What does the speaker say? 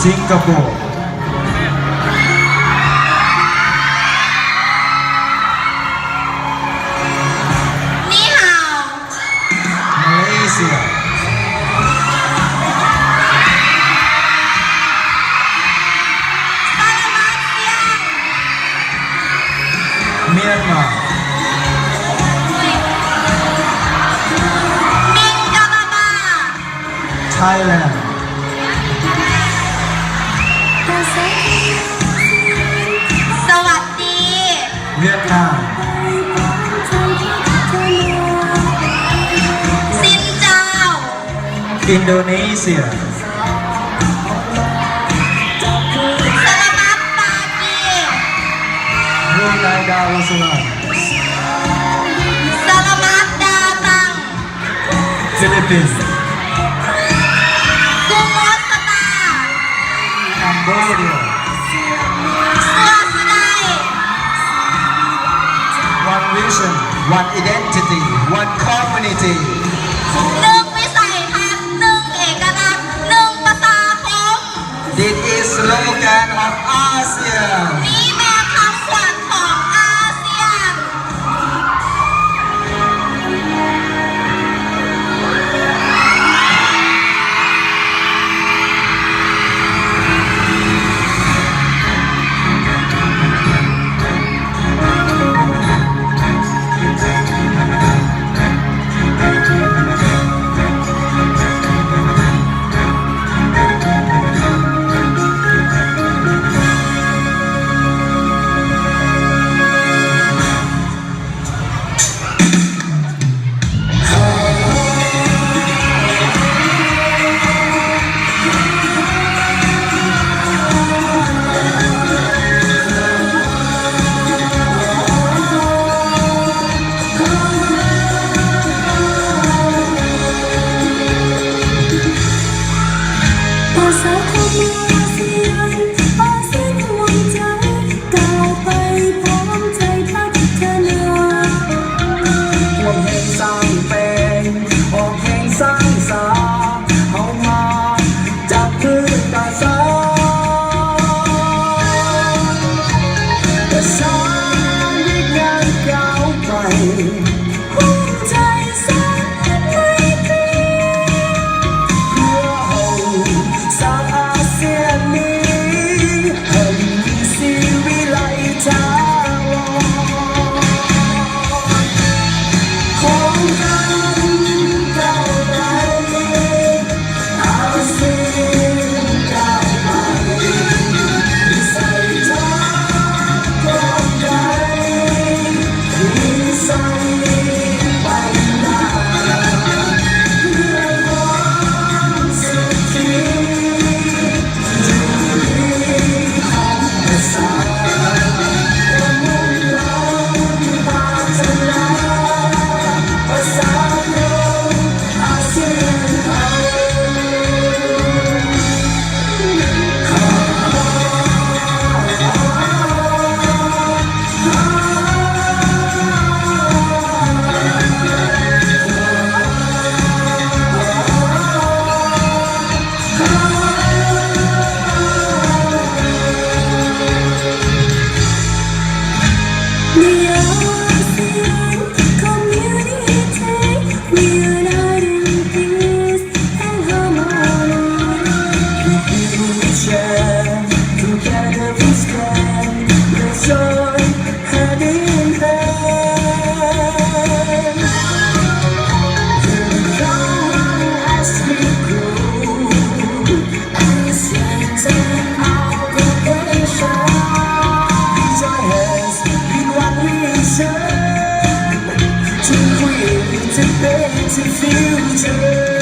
Singapore นี่ฮาว Malaysia ซาลามาเซียง Myanmar มิงกะบาบา Thailand สวัสดี Vietnam สินเจ้า Indonesia สลามัดปากี Brunei Darussalam สลามัดดาตัง Philippines กุมอสตา Cambodia สวาสได One vision One identity One community หนึ่งวิสัยทัศน์หนึ่งเอกลักษณ์หนึ่งประชาคม This is slogan of ASEAN นี่แม่คำขวัญของอาเซียน ภาษาของอาเซียนอาเซียนห่วงใจก้าวไปพร้อมใจพัฒนา ร่วมเพลงสร้างเป็นออกเพลงสร้างสรรค์เข้ามาจับมือกันสร้างแต่สร้างยิ่งงานก้าวไป ภูมิใจสร้างให้ดี เพื่อเอาสร้างอาเซียนนี้ให้มีสีวิไลถาวรของกันก้าวไปอาเซียนก้าวไปใส่ใจกอดใจที่ใส่ไปหน้าเพื่อความสุขที่อยู่ดีของประชาชนมุ่งเราพัฒนาประชาชนอาเซียนไทย The ASEAN community united in peace and harmony. We share, together we stand, let's join hand in hand. Here we come as we grow, ASEAN and our cooperation. We join hands in one vision to create a better future.